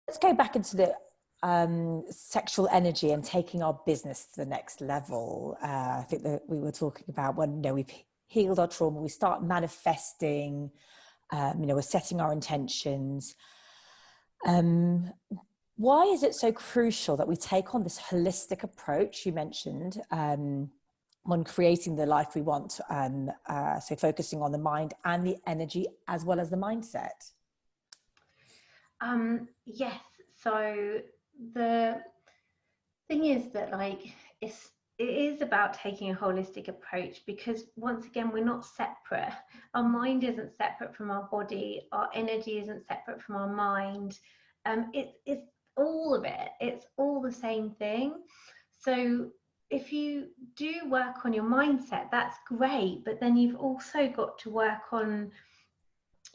let's go back into the sexual energy and taking our business to the next level. I think that we were talking about when we've healed our trauma, we start manifesting, we're setting our intentions. Why is it so crucial that we take on this holistic approach you mentioned when creating the life we want? So focusing on the mind and the energy as well as the mindset. Yes. So the thing is that it is about taking a holistic approach, because once again, we're not separate. Our mind isn't separate from our body. Our energy isn't separate from our mind. It's all of it. It's all the same thing. So if you do work on your mindset, that's great. But then you've also got to work on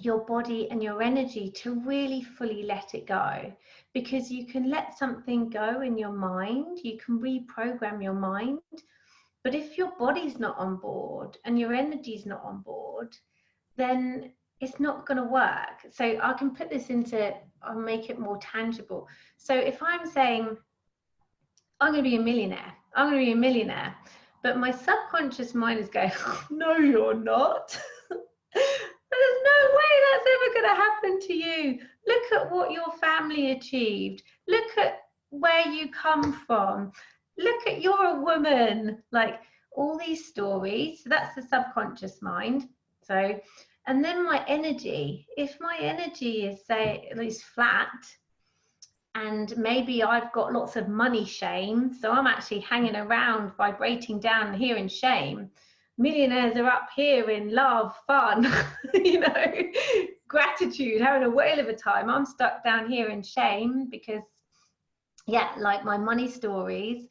your body and your energy to really fully let it go, because you can let something go in your mind, you can reprogram your mind, but if your body's not on board and your energy's not on board, then it's not going to work. So I can put this I'll make it more tangible. So if I'm saying I'm going to be a millionaire, but my subconscious mind is going, no, you're not. There's no way that's ever going to happen to you. Look at what your family achieved. Look at where you come from. Look at, you're a woman. Like all these stories. So that's the subconscious mind. So, and then my energy. If my energy is, say, at least flat, and maybe I've got lots of money shame, so I'm actually hanging around, vibrating down here in shame. Millionaires are up here in love, fun, gratitude, having a whale of a time. I'm stuck down here in shame because, like my money stories,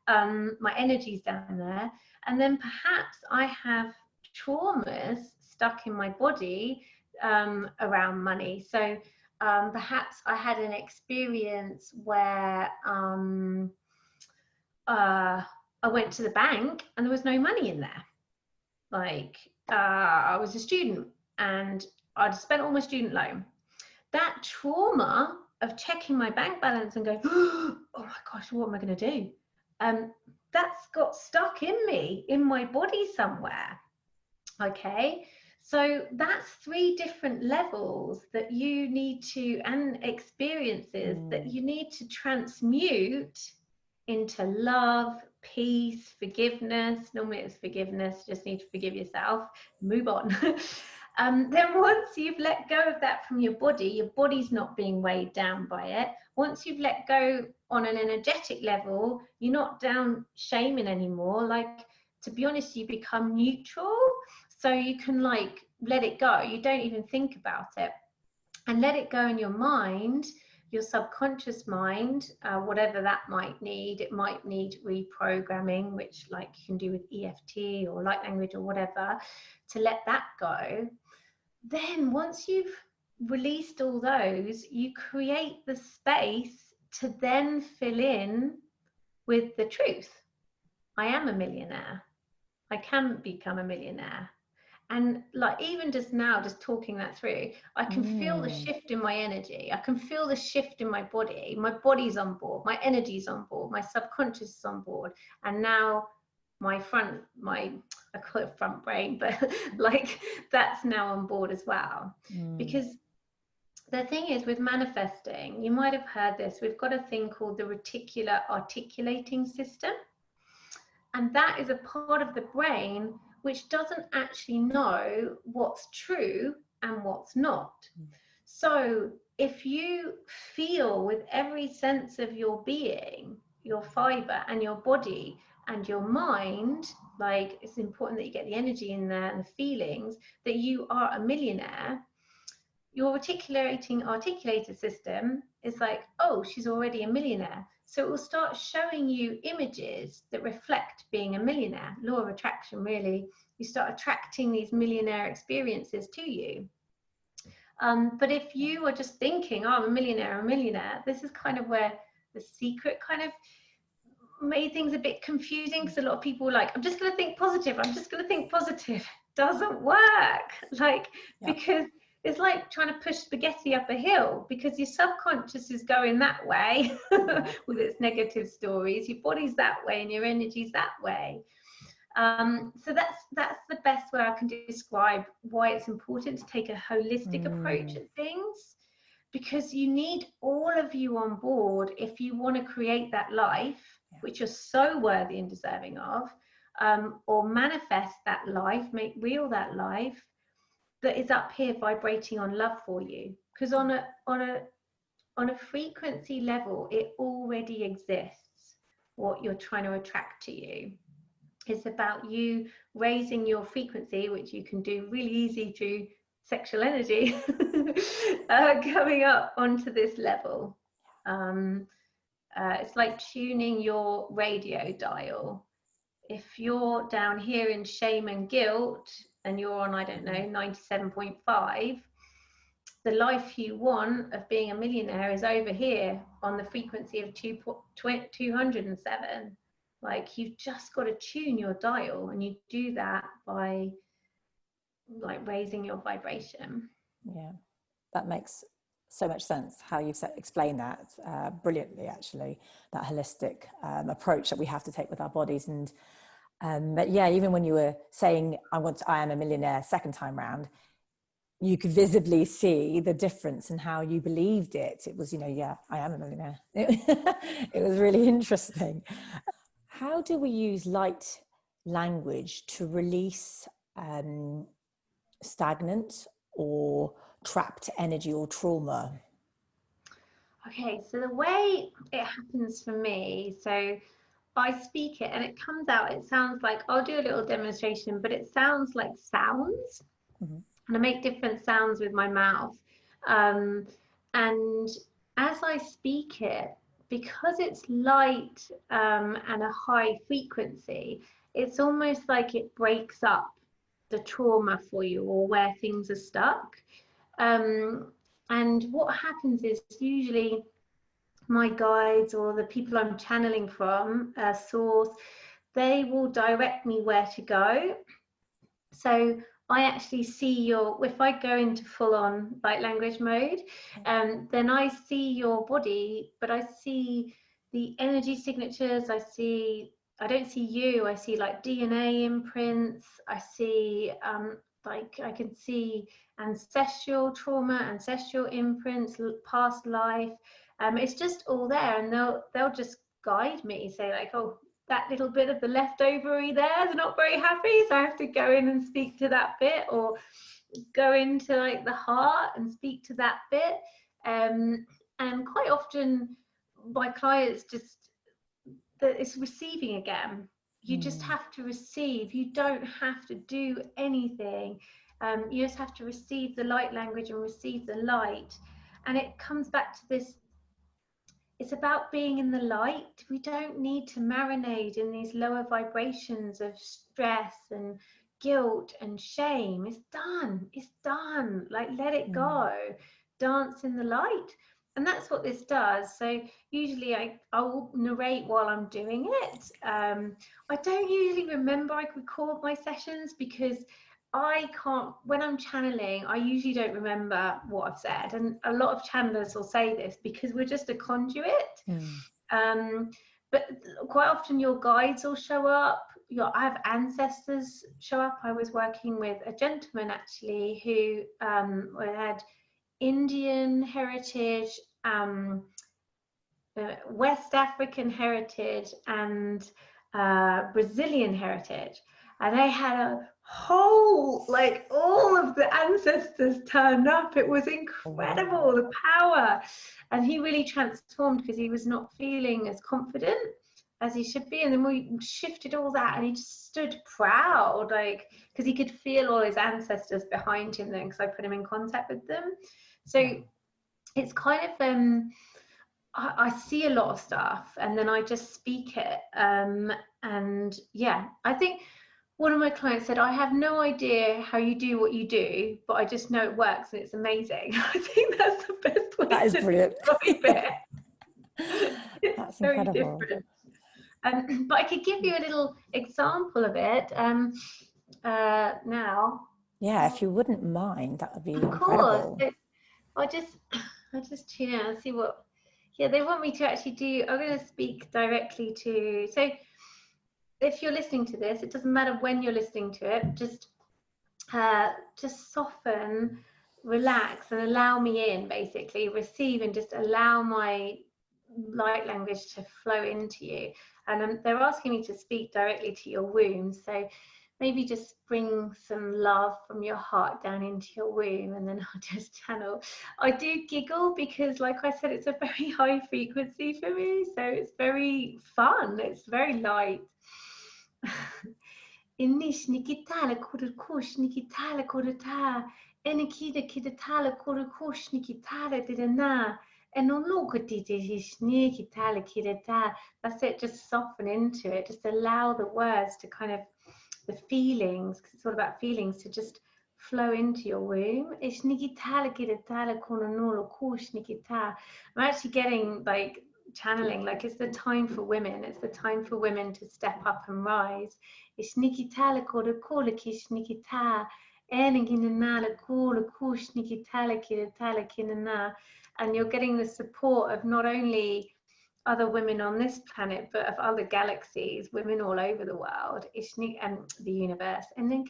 my energy's down there. And then perhaps I have traumas stuck in my body around money. So perhaps I had an experience where I went to the bank and there was no money in there. I was a student and I'd spent all my student loan. That trauma of checking my bank balance and going, oh my gosh, what am I going to do? That's got stuck in me, in my body somewhere. Okay, so that's 3 different levels that you need to, and experiences that you need to transmute into love, peace, forgiveness. Normally it's forgiveness, just need to forgive yourself, move on. Then once you've let go of that from your body's not being weighed down by it. Once you've let go on an energetic level, you're not down shaming anymore. To be honest, you become neutral, so you can let it go. You don't even think about it, and let it go in your mind, your subconscious mind, whatever that might need. It might need reprogramming, which you can do with EFT or light language or whatever, to let that go. Then once you've released all those, you create the space to then fill in with the truth. I am a millionaire. I can become a millionaire. And even just now, just talking that through, I can feel the shift in my energy. I can feel the shift in my body. My body's on board. My energy's on board. My subconscious is on board. And now I call it front brain, but that's now on board as well. Because the thing is with manifesting, you might have heard this, we've got a thing called the reticular articulating system. And that is a part of the brain which doesn't actually know what's true and what's not. So if you feel with every sense of your being, your fiber and your body and your mind, it's important that you get the energy in there and the feelings that you are a millionaire, your articulated system is oh, she's already a millionaire. So it will start showing you images that reflect being a millionaire. Law of attraction, really. You start attracting these millionaire experiences to you. But if you are just thinking, oh, I'm a millionaire, this is kind of where the secret kind of made things a bit confusing, because a lot of people were I'm just going to think positive. Doesn't work. Because it's like trying to push spaghetti up a hill, because your subconscious is going that way with its negative stories, your body's that way, and your energy's that way. So that's the best way I can describe why it's important to take a holistic approach at things, because you need all of you on board if you want to create that life which you're so worthy and deserving of, or manifest that life, make real that life that is up here vibrating on love for you. Because on a frequency level, it already exists, what you're trying to attract to you. It's about you raising your frequency, which you can do really easy through sexual energy, coming up onto this level. It's like tuning your radio dial. If you're down here in shame and guilt and you're on, I don't know, 97.5, the life you want of being a millionaire is over here on the frequency of 207. Like, you've just got to tune your dial, and you do that by like raising your vibration. Yeah, that makes so much sense how you've explained that brilliantly, actually, that holistic approach that we have to take with our bodies. And but yeah, even when you were saying I am a millionaire second time round, you could visibly see the difference in how you believed it. It was, you know, yeah, I am a millionaire. It was really interesting. How do we use light language to release stagnant or trapped energy or trauma? Okay, so the way it happens for me, so I speak it and it comes out, it sounds like, I'll do a little demonstration, but it sounds like sounds. And I make different sounds with my mouth. And as I speak it, because it's light and a high frequency, it's almost like it breaks up the trauma for you, or where things are stuck. And what happens is, usually my guides or the people I'm channeling from, source, they will direct me where to go. So I actually see if I go into full on light language mode, then I see your body, but I see the energy signatures. I don't see you, I see like DNA imprints. I see, like, I can see ancestral trauma, ancestral imprints, past life. It's just all there, and they'll just guide me, say like, oh, that little bit of the leftovery there is not very happy, so I have to go in and speak to that bit, or go into like the heart and speak to that bit. And quite often my clients it's receiving again. You just have to receive. You don't have to do anything. You just have to receive the light language and receive the light. And it comes back to this, it's about being in the light. We don't need to marinate in these lower vibrations of stress and guilt and shame. It's done. It's done. Like, let it go. Dance in the light. And that's what this does. So usually I will narrate while I'm doing it. I don't usually remember, I record my sessions, because I can't, when I'm channeling, I usually don't remember what I've said. And a lot of channelers will say this, because we're just a conduit. But quite often your guides will show up. I have ancestors show up. I was working with a gentleman actually who had Indian heritage, West African heritage, and Brazilian heritage. And they had a whole, like, all of the ancestors turned up. It was incredible, the power. And he really transformed, because he was not feeling as confident as he should be. And then we shifted all that, and he just stood proud, like, because he could feel all his ancestors behind him then, because I put him in contact with them. So it's kind of, I see a lot of stuff, and then I just speak it. And yeah, I think one of my clients said, I have no idea how you do what you do, but I just know it works and it's amazing. I think that's the best way that is to brilliant. describe it. That's very incredible. different. But I could give you a little example of it now. Yeah, if you wouldn't mind, that would be Of course. incredible. I just tune out and see what. Yeah, they want me to actually do. I'm going to speak directly to. So, if you're listening to this, it doesn't matter when you're listening to it. Just soften, relax, and allow me in. Basically, receive and just allow my light language to flow into you. And they're asking me to speak directly to your womb. So maybe just bring some love from your heart down into your womb, and then I'll just channel. I do giggle because, like I said, it's a very high frequency for me, so it's very fun, it's very light. Inish nikitala kurukush nikitala kurata enikida kidatala kurukush nikitala didana and no look at it is nikitala kidata. That's it, just soften into it, just allow the words to kind of, the feelings, because it's all about feelings, to just flow into your womb. I'm actually getting like channeling, like it's the time for women. It's the time for women to step up and rise. And you're getting the support of not only other women on this planet, but of other galaxies, women all over the world, and the universe. And then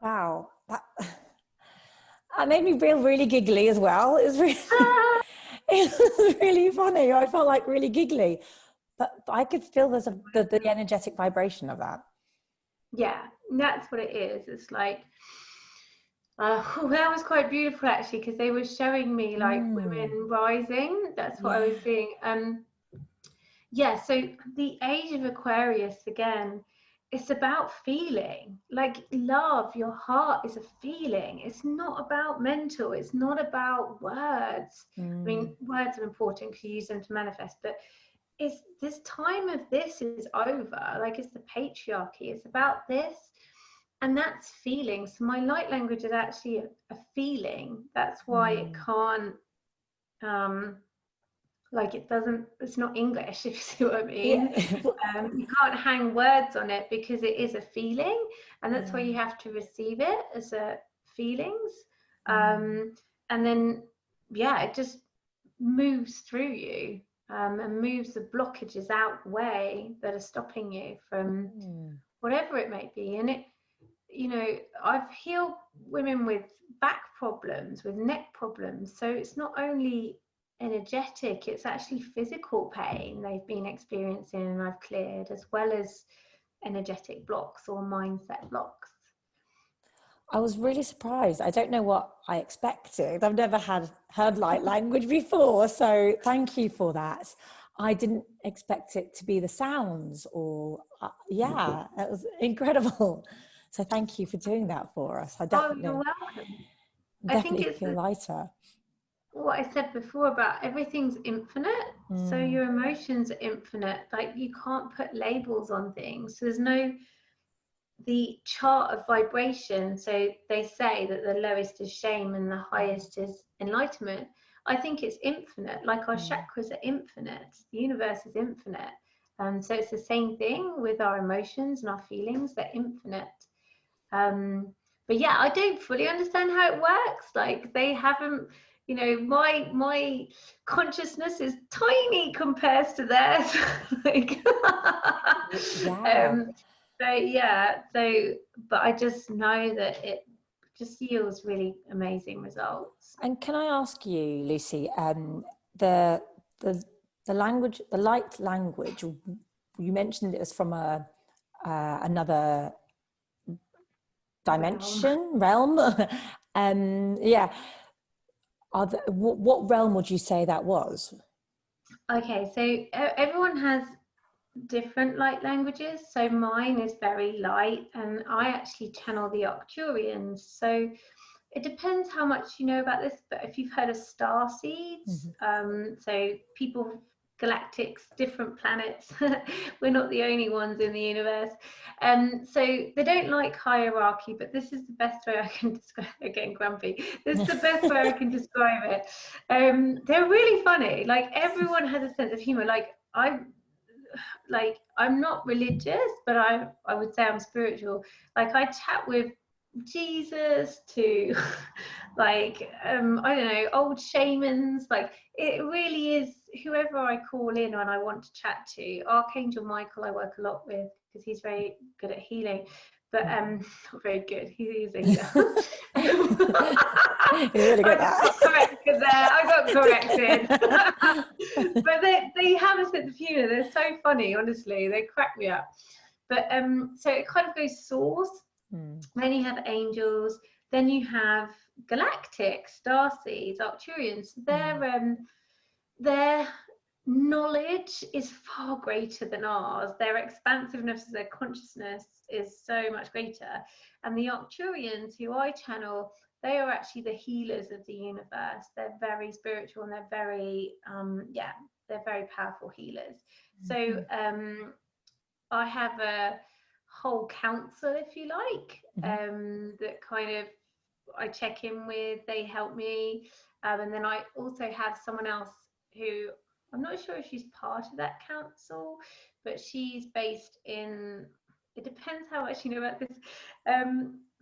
Wow, that made me feel really giggly as well. It was really, it was really funny. I felt like really giggly, but I could feel there's the energetic vibration of that. Yeah, that's what it is. It's like, that was quite beautiful actually, because they were showing me like women rising. That's what I was seeing. Yeah, so the age of Aquarius, again, it's about feeling. Like love, your heart is a feeling. It's not about mental, it's not about words. I mean, words are important because you use them to manifest, but it's this time of this is over. Like it's the patriarchy, it's about this, and that's feeling. So my light language is actually a feeling. That's why it can't like it's not English, if you see what I mean. Yeah. You can't hang words on it because it is a feeling, and that's why you have to receive it as a feelings. And then it just moves through you, and moves the blockages out way that are stopping you from whatever it may be. And it, I've healed women with back problems, with neck problems, so it's not only energetic, it's actually physical pain they've been experiencing and I've cleared, as well as energetic blocks or mindset blocks. I was really surprised. I don't know what I expected. I've never heard light language before, so thank you for that. I didn't expect it to be the sounds, or it was incredible. So thank you for doing that for us. I definitely, you're welcome. I think definitely it's feel lighter. what I said before about everything's infinite. So your emotions are infinite. Like you can't put labels on things. So there's no, the chart of vibration. So they say that the lowest is shame and the highest is enlightenment. I think it's infinite. Like our chakras are infinite. The universe is infinite. So it's the same thing with our emotions and our feelings. They're infinite. But yeah, I don't fully understand how it works. Like they haven't, my consciousness is tiny compared to theirs. Like, but I just know that it just yields really amazing results. And can I ask you, Lucy, the language, the light language, you mentioned it was from another dimension, realm. What realm would you say that was? Okay, so everyone has different light languages. So mine is very light, and I actually channel the Arcturians. So it depends how much you know about this, but if you've heard of star seeds, so people galactics, different planets. We're not the only ones in the universe. So they don't like hierarchy, but this is the best way I can describe it. Getting grumpy. This is the best way I can describe it. They're really funny. Like, everyone has a sense of humor. I'm not religious, but I would say I'm spiritual. Like, I chat with Jesus to I don't know, old shamans. Like, it really is whoever I call in when I want to chat to. Archangel Michael I work a lot with, because he's very good at healing, but not very good, he is a healer. You're really good at that. I got corrected. But they have a sense of humor. They're so funny, honestly, they crack me up. But so it kind of goes source. Then you have angels, then you have galactic star seeds, Arcturians. Their knowledge is far greater than ours. Their expansiveness, their consciousness is so much greater. And the Arcturians, who I channel, they are actually the healers of the universe. They're very spiritual, and they're very they're very powerful healers. So I have a whole council, if you like, that kind of I check in with. They help me, and then I also have someone else who, I'm not sure if she's part of that council, but she's based in, it depends how much you know about this,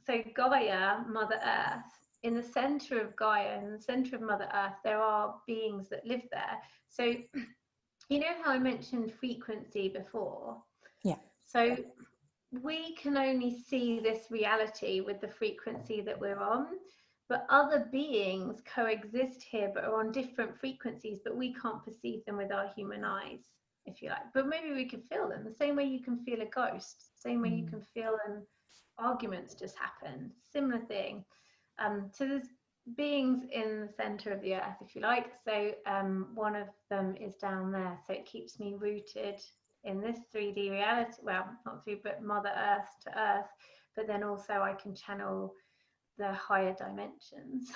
so Gaia, Mother Earth. In the center of Gaia, in the center of Mother Earth, there are beings that live there. So you know how I mentioned frequency before? Yeah. So we can only see this reality with the frequency that we're on, but other beings coexist here but are on different frequencies, but we can't perceive them with our human eyes, if you like. But maybe we can feel them the same way you can feel a ghost, same way you can feel arguments just happen, similar thing. So there's beings in the center of the earth, if you like. So one of them is down there, so it keeps me rooted in this 3D reality, well, not 3D, but Mother Earth to Earth, but then also I can channel the higher dimensions.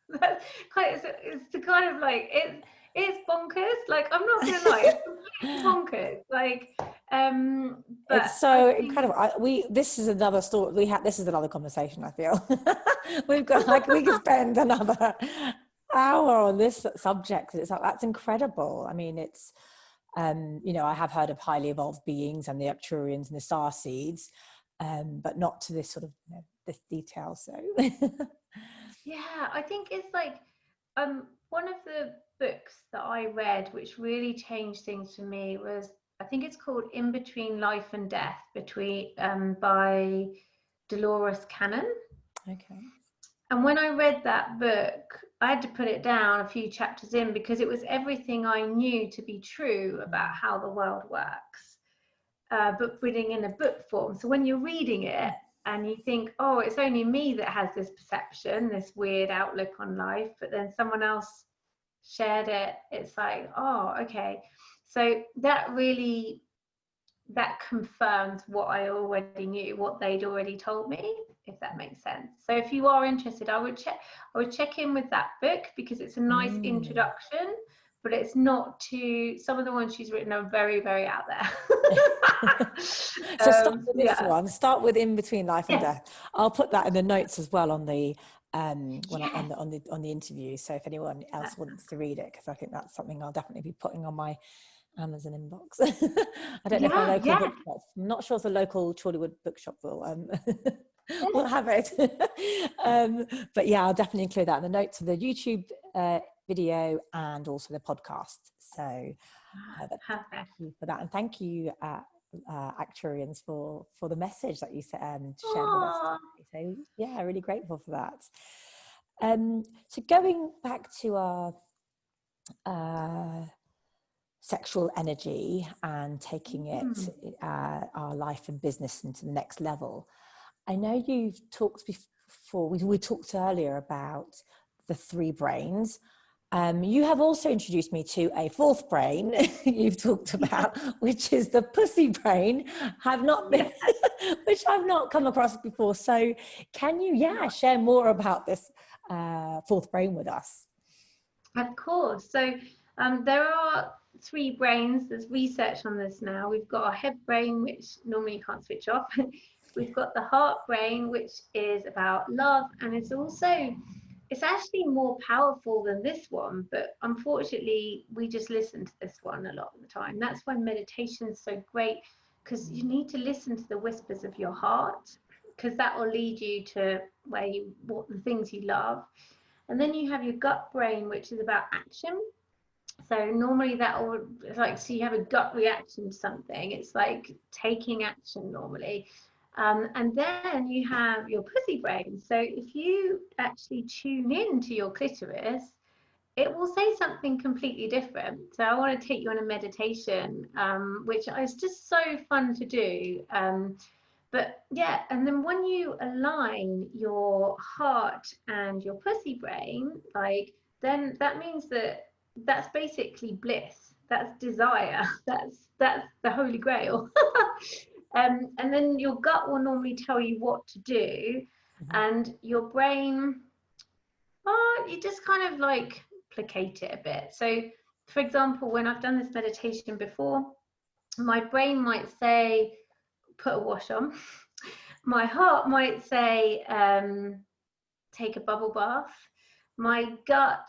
That's quite, it's the kind of like, it's bonkers. Like, I'm not gonna lie, it's completely bonkers. Like, but it's so incredible. This is another story. This is another conversation, I feel. We've got, like, we could spend another hour on this subject. It's like, that's incredible. I mean, it's, you know, I have heard of highly evolved beings and the Arcturians and the star seeds, but not to this sort of, you know, this detail. So yeah, I think it's like one of the books that I read which really changed things for me was, I think it's called In Between Life and Death, by Dolores Cannon. okay. And when I read that book, I had to put it down a few chapters in, because it was everything I knew to be true about how the world works, but putting in a book form. So when you're reading it and you think, oh, it's only me that has this perception, this weird outlook on life, but then someone else shared it, it's like, oh, okay. So that confirms what I already knew, what they'd already told me, if that makes sense. So if you are interested, I would check in with that book, because it's a nice introduction, but it's not too, some of the ones she's written are very, very out there. So start with this one. Start with In Between Life and Death. I'll put that in the notes as well on the on the interview. So if anyone else wants to read it, because I think that's something I'll definitely be putting on my Amazon inbox. I don't know if a local bookshop, I'm not sure if the local Chorleywood bookshop will will have it. But yeah, I'll definitely include that in the notes of the YouTube video and also the podcast. So thank you for that, and thank you Actuarians for the message that you shared with us today. So yeah, really grateful for that. So going back to our sexual energy and taking it our life and business into the next level, I know you've talked before, we talked earlier about the 3 brains. You have also introduced me to a 4th brain you've talked about, which is the pussy brain. Which I've not come across before. So can you share more about this 4th brain with us? Of course. So There are three brains. There's research on this now. We've got our head brain, which normally you can't switch off. We've got the heart brain, which is about love, and it's actually more powerful than this one, but unfortunately we just listen to this one a lot of the time. That's why meditation is so great, because you need to listen to the whispers of your heart, because that will lead you to what the things you love. And then you have your gut brain, which is about action. So normally so you have a gut reaction to something. It's like taking action normally. And then you have your pussy brain. So if you actually tune in to your clitoris, it will say something completely different. So I want to take you on a meditation, which is just so fun to do. But yeah, and then when you align your heart and your pussy brain, then that means that's basically bliss. That's desire. That's the holy grail. And then your gut will normally tell you what to do, and your brain, you just kind of like placate it a bit. So, for example, when I've done this meditation before, my brain might say, put a wash on. My heart might say, take a bubble bath. My gut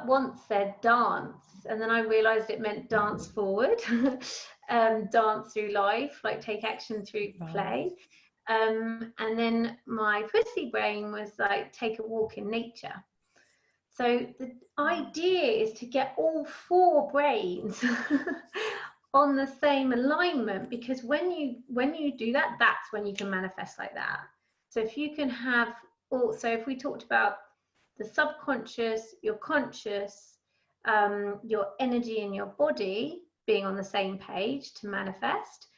once said dance, and then I realized it meant dance forward. Dance through life, like take action through play. And then my pussy brain was like, take a walk in nature. So the idea is to get all four brains on the same alignment, because when you do that, that's when you can manifest like that. So if you can have also, if we talked about the subconscious, your conscious, your energy and your body being on the same page to manifest,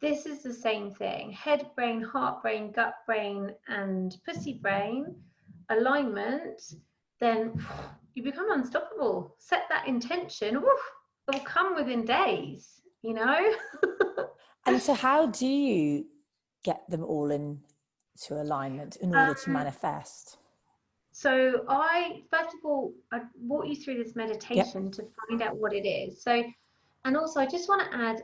this is the same thing. Head brain, heart brain, gut brain, and pussy brain alignment, then you become unstoppable. Set that intention, it'll come within days, you know. And so how do you get them all into alignment in order to manifest? So first of all, I walk you through this meditation to find out what it is. So, and also I just want to add,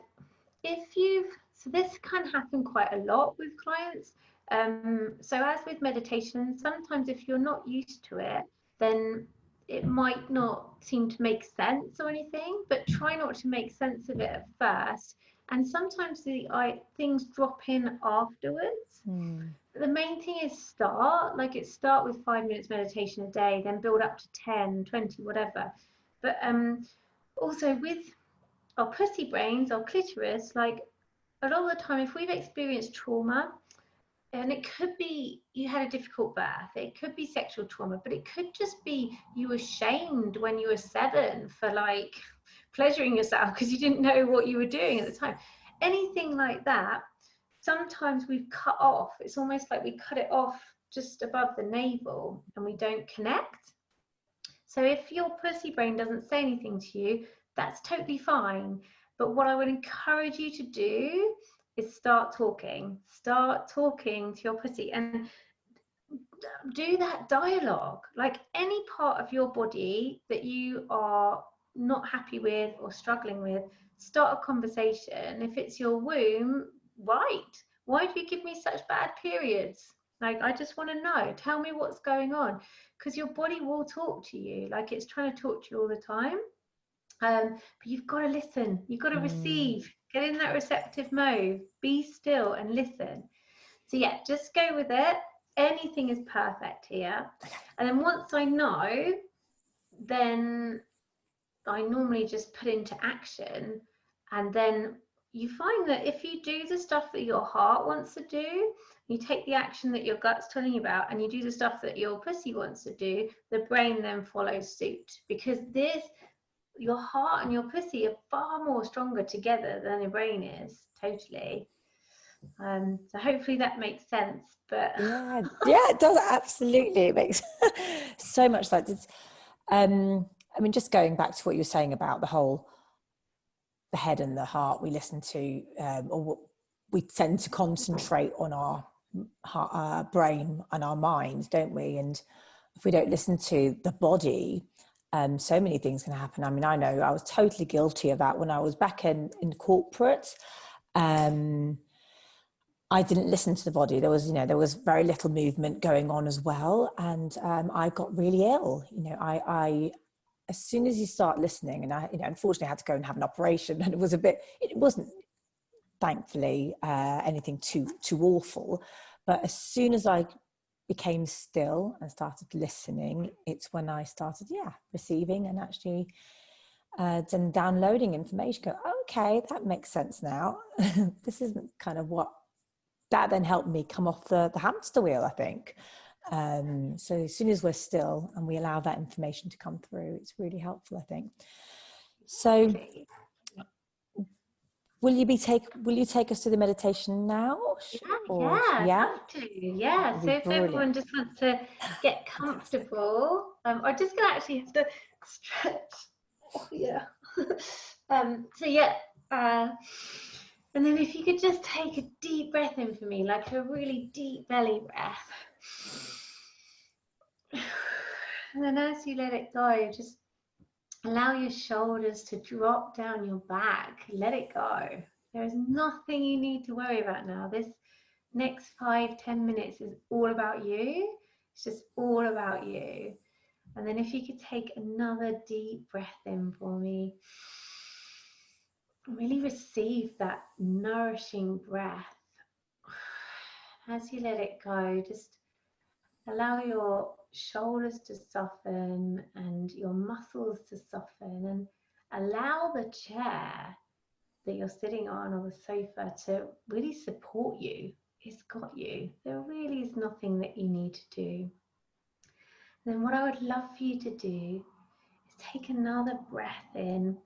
so this can happen quite a lot with clients. So as with meditation, sometimes if you're not used to it, then it might not seem to make sense or anything, but try not to make sense of it at first. And sometimes things drop in afterwards. The main thing is start with 5 minutes meditation a day, then build up to 10, 20, whatever. But also with our pussy brains, our clitoris, like a lot of the time, if we've experienced trauma, and it could be you had a difficult birth, it could be sexual trauma, but it could just be you were shamed when you were 7 for like pleasuring yourself because you didn't know what you were doing at the time. Anything like that, sometimes we've cut off. It's almost like we cut it off just above the navel and we don't connect. So if your pussy brain doesn't say anything to you, that's totally fine. But what I would encourage you to do is start talking to your pussy and do that dialogue. Like any part of your body that you are not happy with or struggling with, start a conversation. If it's your womb, write, why do you give me such bad periods? Like, I just want to know, tell me what's going on, because your body will talk to you. Like, it's trying to talk to you all the time. But you've got to listen, you've got to receive, get in that receptive mode, be still and listen. So yeah, just go with it. Anything is perfect here. And then once I know, then I normally just put into action. And then you find that if you do the stuff that your heart wants to do, you take the action that your gut's telling you about, and you do the stuff that your pussy wants to do, the brain then follows suit. Because your heart and your pussy are far more stronger together than your brain is, totally. So hopefully that makes sense. But yeah, it does, absolutely. It makes so much sense. I mean, just going back to what you were saying about the head and the heart, we listen to, or we tend to concentrate on our brain and our minds, don't we? And if we don't listen to the body, So many things can happen. I mean, I know I was totally guilty of that when I was back in corporate. I didn't listen to the body. There was very little movement going on as well. And I got really ill. I as soon as you start listening, and I, unfortunately I had to go and have an operation, and it wasn't thankfully anything too awful. But as soon as I became still and started listening, it's when I started, receiving and actually then downloading information. Go, okay, that makes sense now. This isn't kind of what that then helped me come off the hamster wheel, I think. So as soon as we're still and we allow that information to come through, it's really helpful, I think. So will you take us to the meditation now? I'd love to. Yeah. So if everyone just wants to get comfortable, I'm just gonna actually have to stretch. Oh, yeah. And then if you could just take a deep breath in for me, like a really deep belly breath. And then as you let it go, just allow your shoulders to drop down your back. Let it go. There is nothing you need to worry about now. This next 5-10 minutes is all about you. It's just all about you. And then if you could take another deep breath in for me. Really receive that nourishing breath. As you let it go, just allow your shoulders to soften and your muscles to soften, and allow the chair that you're sitting on or the sofa to really support you. It's got you. There really is nothing that you need to do. And then what I would love for you to do is take another breath in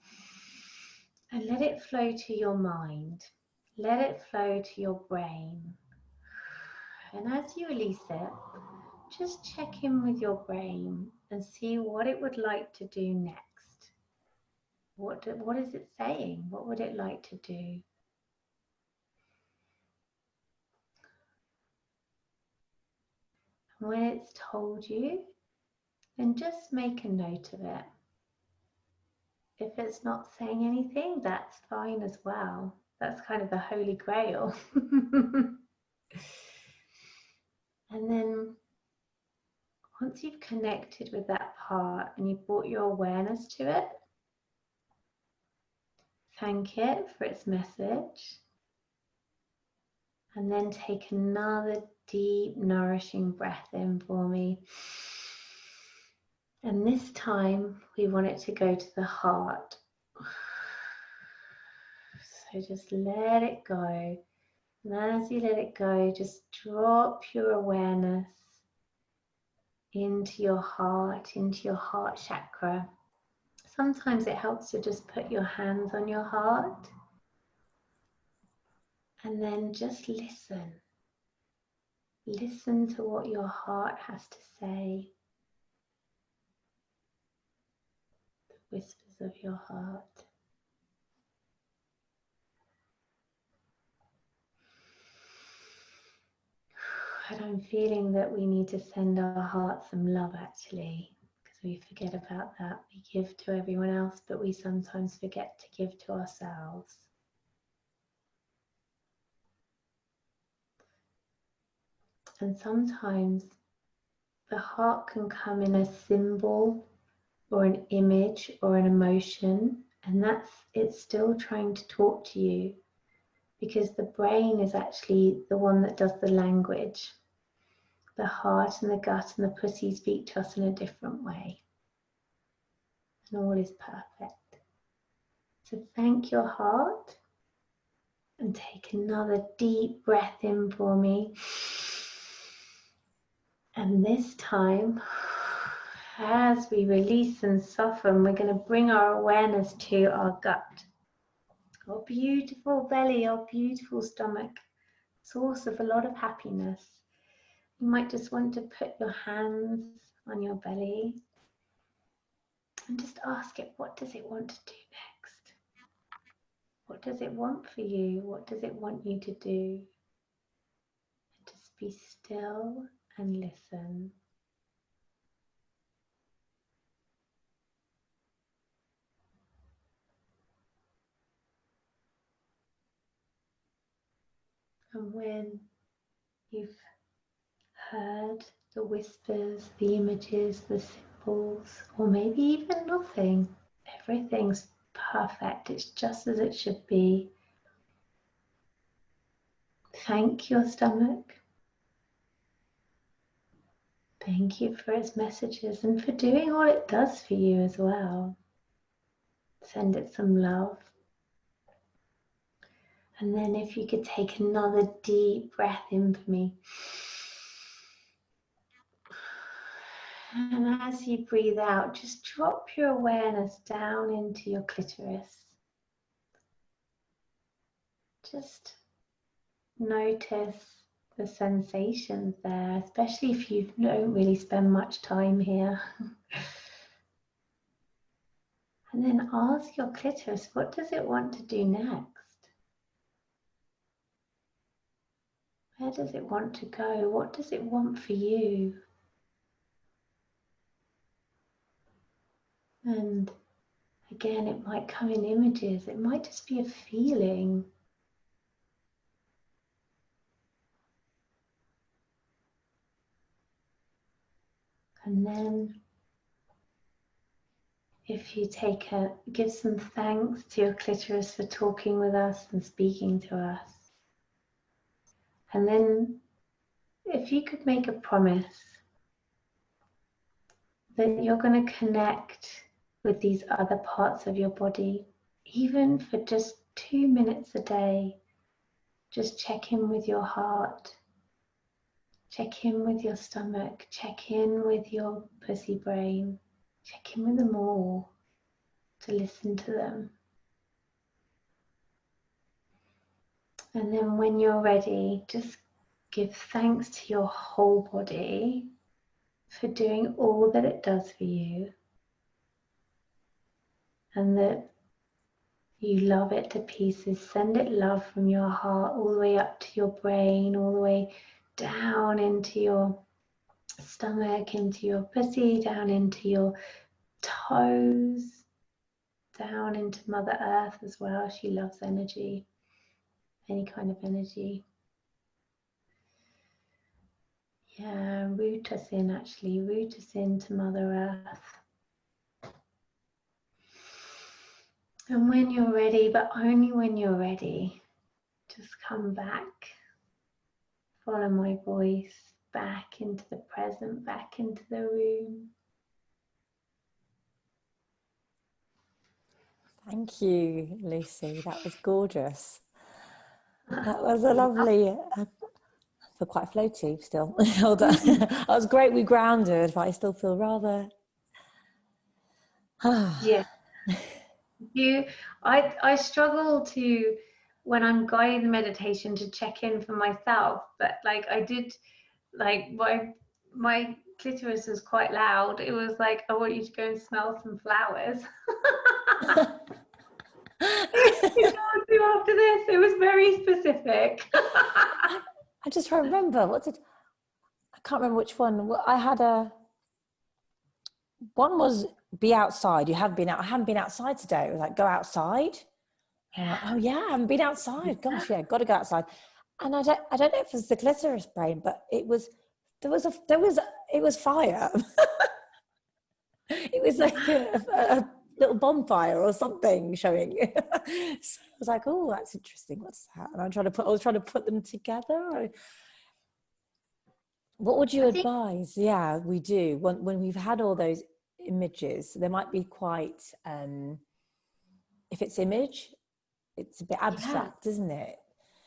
and let it flow to your mind. Let it flow to your brain. And as you release it, just check in with your brain and see what it would like to do next. What is it saying? What would it like to do? And when it's told you, then just make a note of it. If it's not saying anything, that's fine as well. That's kind of the holy grail. And then once you've connected with that part and you've brought your awareness to it, thank it for its message. And then take another deep, nourishing breath in for me. And this time we want it to go to the heart. So just let it go. And as you let it go, just drop your awareness into your heart chakra. Sometimes it helps to just put your hands on your heart and then just listen. Listen to what your heart has to say. The whispers of your heart. And I'm feeling that we need to send our heart some love, actually, because we forget about that. We give to everyone else, but we sometimes forget to give to ourselves. And sometimes the heart can come in a symbol or an image or an emotion, and it's still trying to talk to you, because the brain is actually the one that does the language. The heart and the gut and the pussy speak to us in a different way. And all is perfect. So thank your heart and take another deep breath in for me. And this time, as we release and soften, we're going to bring our awareness to our gut. Our beautiful belly, our beautiful stomach, source of a lot of happiness. You might just want to put your hands on your belly and just ask it, what does it want to do next? What does it want for you? What does it want you to do? And just be still and listen. And when you've heard the whispers, the images, the symbols, or maybe even nothing, everything's perfect, it's just as it should be. Thank your stomach. Thank you for its messages and for doing all it does for you as well. Send it some love. And then if you could take another deep breath in for me. And as you breathe out, just drop your awareness down into your clitoris. Just notice the sensations there, especially if you don't really spend much time here. And then ask your clitoris, what does it want to do next? Where does it want to go? What does it want for you? And again, it might come in images. It might just be a feeling. And then if you give some thanks to your clitoris for talking with us and speaking to us. And then if you could make a promise that you're going to connect with these other parts of your body, even for just 2 minutes a day, just check in with your heart, check in with your stomach, check in with your pussy brain, check in with them all to listen to them. And then when you're ready, just give thanks to your whole body for doing all that it does for you, and that you love it to pieces. Send it love from your heart all the way up to your brain, all the way down into your stomach, into your pussy, down into your toes, down into Mother Earth as well. She loves energy, any kind of energy. Yeah, root us in, actually. Root us into Mother Earth. And when you're ready, but only when you're ready, just come back. Follow my voice back into the present, back into the room. Thank you, Lucy. That was gorgeous. That was a lovely... I feel quite floaty still. That was great. We grounded, but I still feel rather... Yeah. I struggle to, when I'm guiding the meditation, to check in for myself, but like I did, like my clitoris was quite loud. It was like, I want you to go and smell some flowers. You know what to do after this? It was very specific. I just try to remember, I can't remember which one. I had one was be outside. I haven't been outside today. It was like, go outside. And I'm like, oh yeah, I haven't been outside. Gosh, yeah, got to go outside. And I don't know if it was the clitoris brain, but it was fire. It was like a little bonfire or something showing. So I was like, oh, that's interesting. What's that? And I was trying to put them together. What would you advise? Yeah, we do. When we've had all those images, they might be quite, if it's image, it's a bit abstract, isn't it?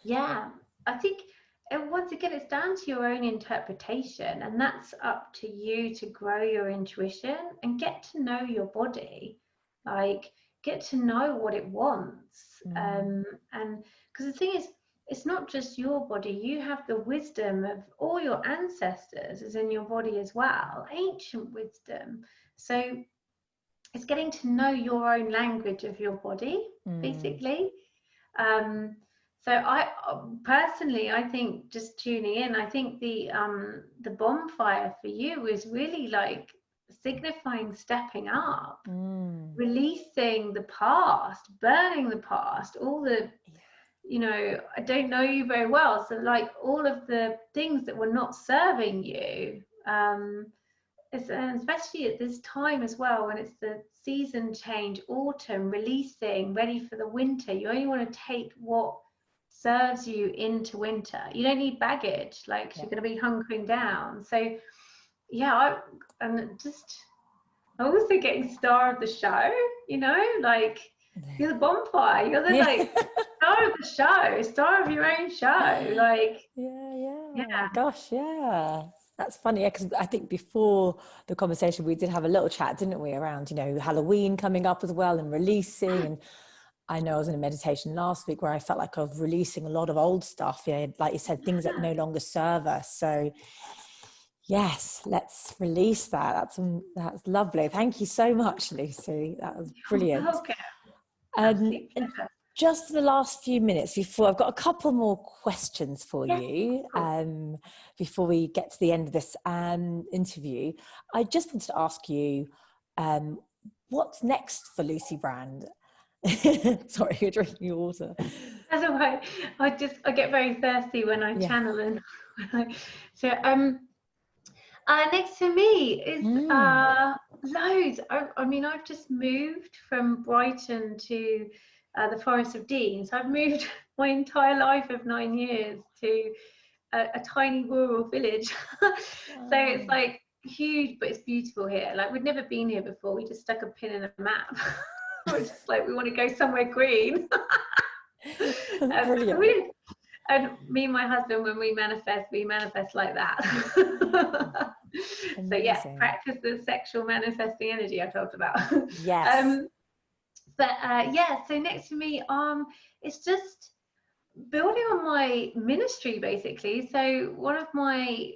Yeah, I think, and once again, it's down to your own interpretation, and that's up to you to grow your intuition and get to know your body, like get to know what it wants. And because the thing is, it's not just your body. You have the wisdom of all your ancestors is in your body as well, ancient wisdom. So it's getting to know your own language of your body, basically. So I personally, I think just tuning in, I think the bonfire for you is really like signifying stepping up, releasing the past, burning the past, all the you know, I don't know you very well. So like all of the things that were not serving you, and especially at this time as well, when it's the season change, autumn, releasing, ready for the winter, you only want to take what serves you into winter. You don't need baggage, like you're going to be hunkering down. So yeah, I'm also getting star of the show, you know, like you're the bonfire, you're the like star of the show, star of your own show, like yeah. Gosh, yeah. That's funny, yeah, because I think before the conversation we did have a little chat, didn't we, around, you know, Halloween coming up as well and releasing. And I know I was in a meditation last week where I felt like I was releasing a lot of old stuff, yeah, like you said, things that no longer serve us. So yes, let's release that. That's lovely. Thank you so much, Lucy. That was brilliant. okay. And just the last few minutes before, I've got a couple more questions for you before we get to the end of this interview. I just wanted to ask you, what's next for Lucy Brand? Sorry, you're drinking your water. That's all right. I get very thirsty when I channel and next to me is loads. I mean, I've just moved from Brighton to the Forest of Dean. So I've moved my entire life of 9 years to a tiny rural village. So it's like huge, but it's beautiful here. Like we'd never been here before. We just stuck a pin in a map. We're just like, we want to go somewhere green. Brilliant. And me and my husband, when we manifest like that. So yeah, practice the sexual manifesting energy I talked about. Yes. So next to me, it's just building on my ministry basically. So one of my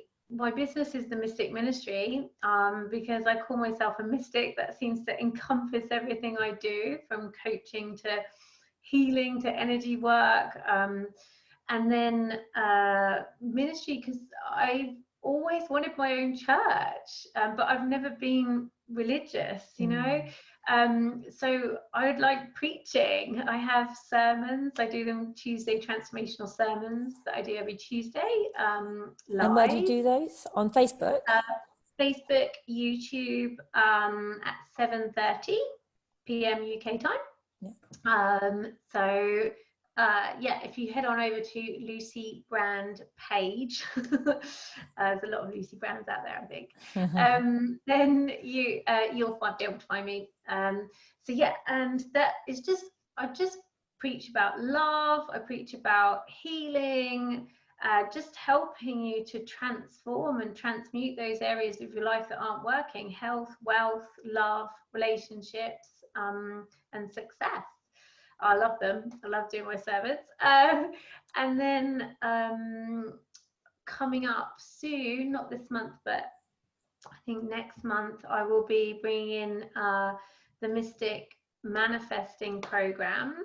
business is the Mystic Ministry, because I call myself a mystic. That seems to encompass everything I do, from coaching to healing to energy work. And then ministry, because I've always wanted my own church, but I've never been religious, you know. So I would like preaching. I have sermons. I do them Tuesday, transformational sermons that I do every Tuesday. Live. And where do you do those? On Facebook? Facebook, YouTube, at 7:30 p.m. UK time. If you head on over to Lucy Brand page, there's a lot of Lucy Brands out there, I think. Then you'll be able to find me. And that is just, I just preach about love. I preach about healing, just helping you to transform and transmute those areas of your life that aren't working: health, wealth, love, relationships, and success. I love them. I love doing my service. And then coming up soon, not this month, but I think next month, I will be bringing in the Mystic Manifesting Program.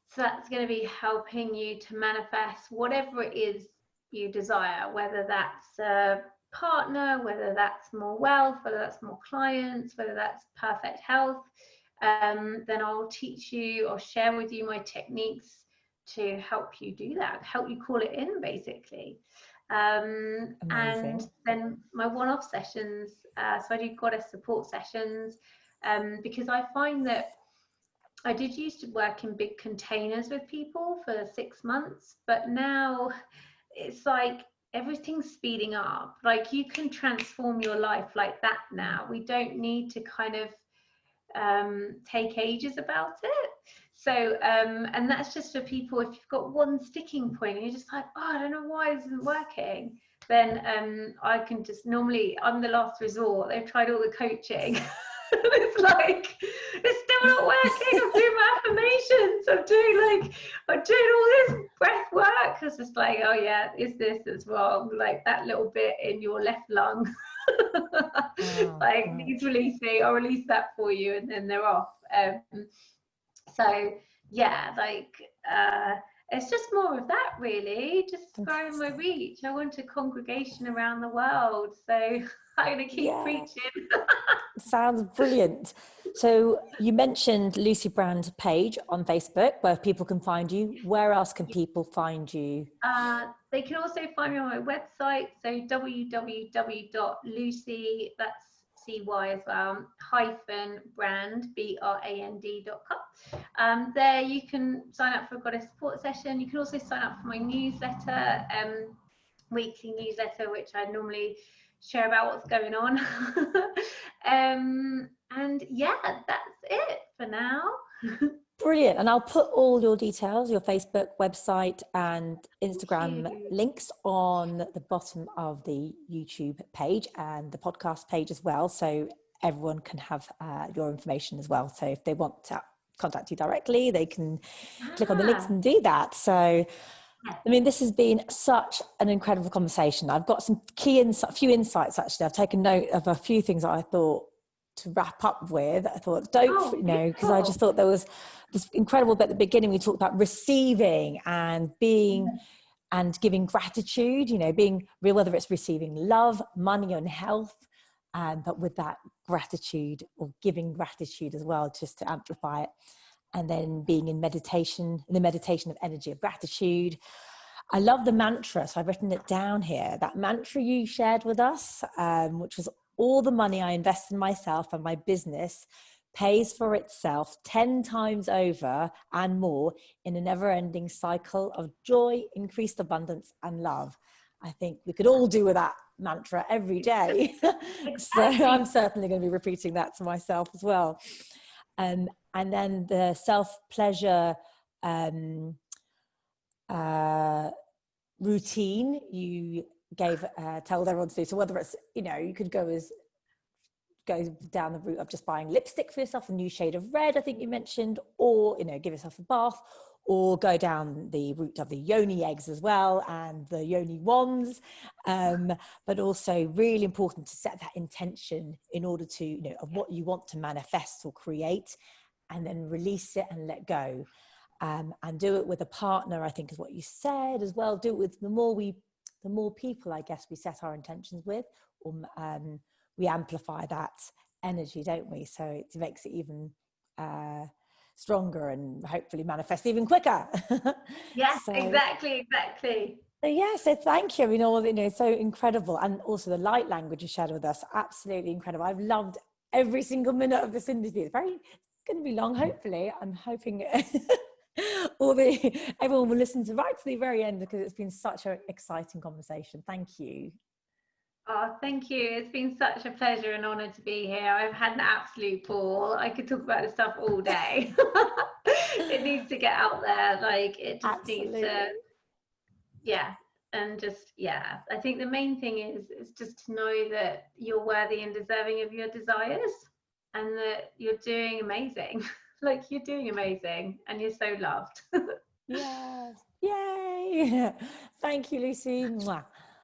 So that's going to be helping you to manifest whatever it is you desire, whether that's a partner, whether that's more wealth, whether that's more clients, whether that's perfect health. Then I'll teach you or share with you my techniques to help you do that, help you call it in, basically. And then my one-off sessions, so I do goddess support sessions, because I find that I did used to work in big containers with people for 6 months, but now it's like everything's speeding up. Like you can transform your life like that now. We don't need to kind of take ages about it. So and that's just for people, if you've got one sticking point and you're just like, oh, I don't know why this isn't working, then I can just, normally I'm the last resort. They've tried all the coaching. It's like, it's still not working. I'm doing my affirmations, I'm doing all this breath work. It's just like, oh yeah, is this that's wrong, like that little bit in your left lung needs releasing. I'll release that for you, and then they're off. So yeah, it's just more of that, really, just growing my reach. I want a congregation around the world, so I'm gonna keep preaching. Sounds brilliant. So you mentioned Lucy Brand page on Facebook where people can find you. Where else can people find you? They can also find me on my website, so www.lucy, that's CY as well, hyphen brand, brand.com. There you can sign up for a goddess support session. You can also sign up for my newsletter, weekly newsletter, which I normally share about what's going on. And yeah, that's it for now. Brilliant. And I'll put all your details, your Facebook, website and Instagram links on the bottom of the YouTube page and the podcast page as well. So everyone can have your information as well. So if they want to contact you directly, they can click on the links and do that. So, I mean, this has been such an incredible conversation. I've got some few insights, actually. I've taken note of a few things that I thought to wrap up with. I thought, because I just thought there was this incredible bit at the beginning. We talked about receiving and being and giving gratitude, being real, whether it's receiving love, money and health, but with that gratitude or giving gratitude as well, just to amplify it. And then being in meditation, in the meditation of energy of gratitude. I love the mantra, so I've written it down here. That mantra you shared with us, which was all the money I invest in myself and my business pays for itself 10 times over and more in a never-ending cycle of joy, increased abundance and love. I think we could all do with that mantra every day. So I'm certainly going to be repeating that to myself as well. And then the self-pleasure routine you gave, told everyone to do. So whether it's, you could go down the route of just buying lipstick for yourself, a new shade of red, I think you mentioned, or, give yourself a bath, or go down the route of the yoni eggs as well and the yoni wands. But also really important to set that intention in order to, of what you want to manifest or create, and then release it and let go. And do it with a partner, I think is what you said as well. Do it with the more people, I guess, we set our intentions with, or we amplify that energy, don't we? So it makes it even stronger and hopefully manifest even quicker. Yes, exactly. So thank you. I mean, so incredible. And also the light language you shared with us, absolutely incredible. I've loved every single minute of this interview. It's going to be long, hopefully. I'm hoping everyone will listen to right to the very end, because it's been such an exciting conversation. Thank you. Oh, thank you. It's been such a pleasure and honor to be here. I've had an absolute ball. I could talk about this stuff all day. It needs to get out there. It just needs to, and just, I think the main thing is just to know that you're worthy and deserving of your desires, and that you're doing amazing. You're doing amazing, and you're so loved. Yes. Yay. Thank you, Lucy. Mwah.